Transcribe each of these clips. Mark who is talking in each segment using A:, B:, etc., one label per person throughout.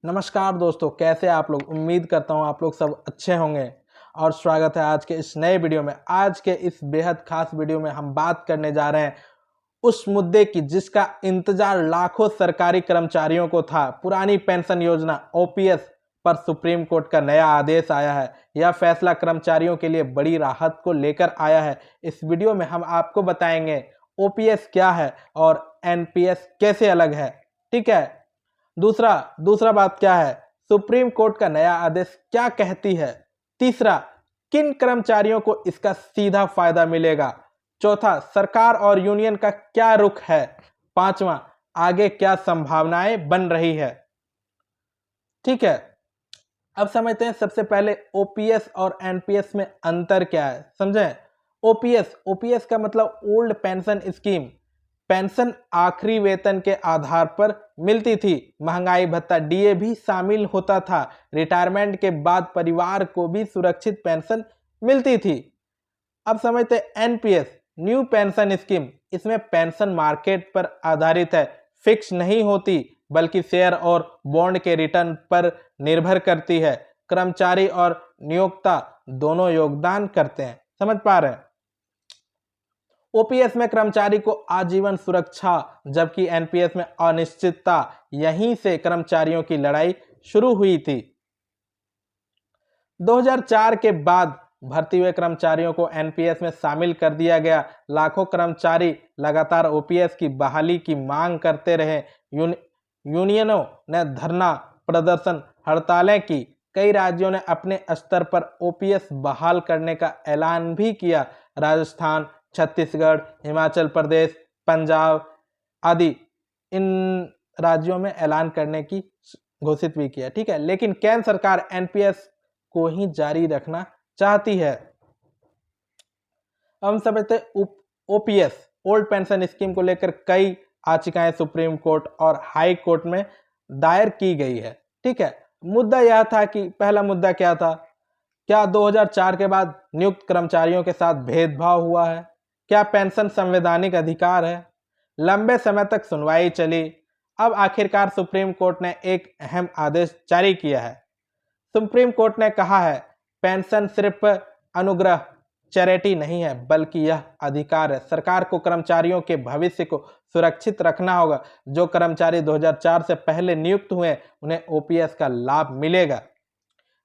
A: नमस्कार दोस्तों, कैसे आप लोग। उम्मीद करता हूँ आप लोग सब अच्छे होंगे और स्वागत है आज के इस नए वीडियो में। आज के इस बेहद खास वीडियो में हम बात करने जा रहे हैं उस मुद्दे की जिसका इंतजार लाखों सरकारी कर्मचारियों को था। पुरानी पेंशन योजना ओपीएस पर सुप्रीम कोर्ट का नया आदेश आया है। यह फैसला कर्मचारियों के लिए बड़ी राहत को लेकर आया है। इस वीडियो में हम आपको बताएंगे ओपीएस क्या है और एनपीएस कैसे अलग है। ठीक है। दूसरा बात क्या है, सुप्रीम कोर्ट का नया आदेश क्या कहती है। तीसरा, किन कर्मचारियों को इसका सीधा फायदा मिलेगा। चौथा, सरकार और यूनियन का क्या रुख है। पांचवा, आगे क्या संभावनाएं बन रही है। ठीक है, अब समझते हैं सबसे पहले ओपीएस और एनपीएस में अंतर क्या है। समझें। ओपीएस का मतलब ओल्ड पेंशन स्कीम। पेंशन आखिरी वेतन के आधार पर मिलती थी। महंगाई भत्ता डीए भी शामिल होता था। रिटायरमेंट के बाद परिवार को भी सुरक्षित पेंशन मिलती थी। अब समझते हैं एनपीएस, न्यू पेंशन स्कीम। इसमें पेंशन मार्केट पर आधारित है, फिक्स नहीं होती बल्कि शेयर और बॉन्ड के रिटर्न पर निर्भर करती है। कर्मचारी और नियोक्ता दोनों योगदान करते हैं। समझ पा रहे हैं। ओपीएस में कर्मचारी को आजीवन सुरक्षा, जबकि एनपीएस में अनिश्चितता। यहीं से कर्मचारियों की लड़ाई शुरू हुई थी। 2004 के बाद भर्ती हुए कर्मचारियों को एनपीएस में शामिल कर दिया गया। लाखों कर्मचारी लगातार ओपीएस की बहाली की मांग करते रहे। यूनियनों ने धरना प्रदर्शन, हड़तालें की। कई राज्यों ने अपने स्तर पर ओपीएस बहाल करने का ऐलान भी किया। राजस्थान, छत्तीसगढ़, हिमाचल प्रदेश, पंजाब आदि इन राज्यों में ऐलान करने की घोषित भी किया। ठीक है, लेकिन केंद्र सरकार एनपीएस को ही जारी रखना चाहती है। हम समझते ओपीएस, ओल्ड पेंशन स्कीम को लेकर कई याचिकाएं सुप्रीम कोर्ट और हाई कोर्ट में दायर की गई है। ठीक है, मुद्दा यह था कि पहला मुद्दा क्या था, क्या 2004 के बाद नियुक्त कर्मचारियों के साथ भेदभाव हुआ है। क्या पेंशन संवैधानिक अधिकार है। लंबे समय तक सुनवाई चली। अब आखिरकार सुप्रीम कोर्ट ने एक अहम आदेश जारी किया है। सुप्रीम कोर्ट ने कहा है, पेंशन सिर्फ अनुग्रह, चैरिटी नहीं है, बल्कि यह अधिकार है। सरकार को कर्मचारियों के भविष्य को सुरक्षित रखना होगा। जो कर्मचारी 2004 से पहले नियुक्त हुए उन्हें ओपीएस का लाभ मिलेगा।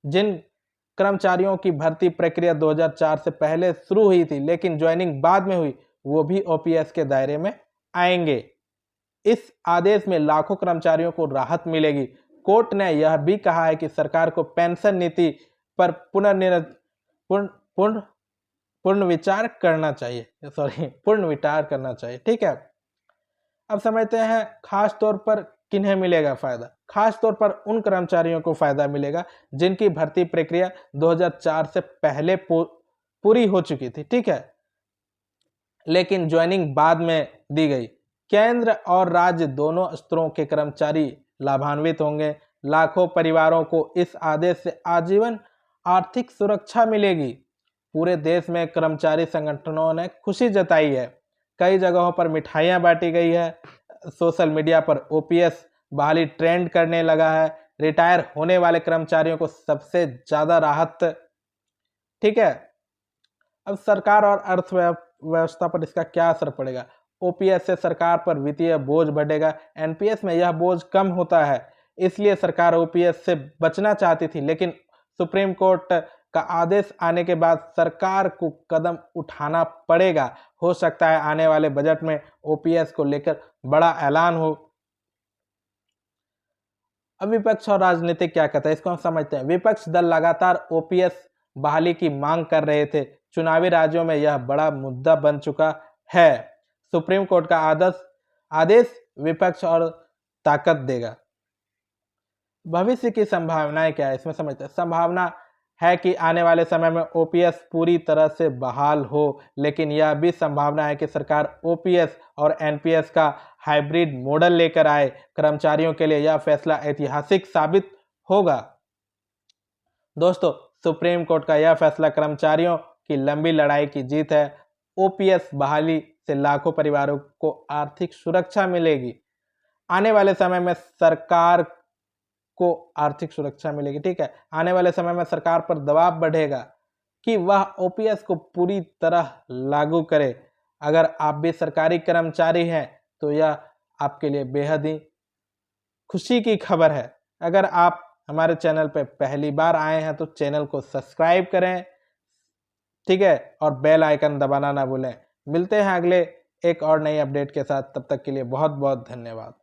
A: जिन कर्मचारियों की भर्ती प्रक्रिया 2004 से पहले शुरू हुई थी लेकिन ज्वाइनिंग बाद में हुई, वो भी ओपीएस के दायरे में आएंगे। इस आदेश में लाखों कर्मचारियों को राहत मिलेगी। कोर्ट ने यह भी कहा है कि सरकार को पेंशन नीति पर पूर्ण विचार करना चाहिए। ठीक है, अब समझते हैं खास तौर पर किन्हें मिलेगा फायदा। खास तौर पर उन कर्मचारियों को फायदा मिलेगा जिनकी भर्ती प्रक्रिया 2004 से पहले पूरी हो चुकी थी। ठीक है, लेकिन ज्वाइनिंग बाद में दी गई। केंद्र और राज्य दोनों स्तरों के कर्मचारी लाभान्वित होंगे। लाखों परिवारों को इस आदेश से आजीवन आर्थिक सुरक्षा मिलेगी। पूरे देश में कर्मचारी संगठनों ने खुशी जताई है। कई जगहों पर मिठाइयां बांटी गई है। सोशल मीडिया पर ओपीएस बहाली ट्रेंड करने लगा है। रिटायर होने वाले कर्मचारियों को सबसे ज्यादा राहत। ठीक है, अब सरकार और अर्थव्यवस्था पर इसका क्या असर पड़ेगा। ओपीएस से सरकार पर वित्तीय बोझ बढ़ेगा। एनपीएस में यह बोझ कम होता है, इसलिए सरकार ओपीएस से बचना चाहती थी, लेकिन सुप्रीम कोर्ट का आदेश आने के बाद सरकार को कदम उठाना पड़ेगा। हो सकता है आने वाले बजट में ओपीएस को लेकर बड़ा ऐलान हो। अब विपक्ष और राजनीति क्या कहता है, इसको हम समझते हैं। विपक्ष दल लगातार ओपीएस बहाली की मांग कर रहे थे। चुनावी राज्यों में यह बड़ा मुद्दा बन चुका है। सुप्रीम कोर्ट का आदेश विपक्ष और ताकत देगा। भविष्य की संभावनाएं क्या है, इसमें समझते हैं। संभावना है कि आने वाले समय में ओपीएस पूरी तरह से बहाल हो, लेकिन यह भी संभावना है कि सरकार ओपीएस और एनपीएस का हाइब्रिड मॉडल लेकर आए। कर्मचारियों के लिए यह फैसला ऐतिहासिक साबित होगा। दोस्तों, सुप्रीम कोर्ट का यह फैसला कर्मचारियों की लंबी लड़ाई की जीत है। ओपीएस बहाली से लाखों परिवारों को आर्थिक सुरक्षा मिलेगी। आने वाले समय में सरकार को आर्थिक सुरक्षा मिलेगी। ठीक है, आने वाले समय में सरकार पर दबाव बढ़ेगा कि वह ओपीएस को पूरी तरह लागू करे। अगर आप भी सरकारी कर्मचारी हैं तो यह आपके लिए बेहद ही खुशी की खबर है। अगर आप हमारे चैनल पर पहली बार आए हैं तो चैनल को सब्सक्राइब करें, ठीक है, और बेल आइकन दबाना ना भूलें। मिलते हैं अगले एक और नई अपडेट के साथ, तब तक के लिए बहुत बहुत धन्यवाद।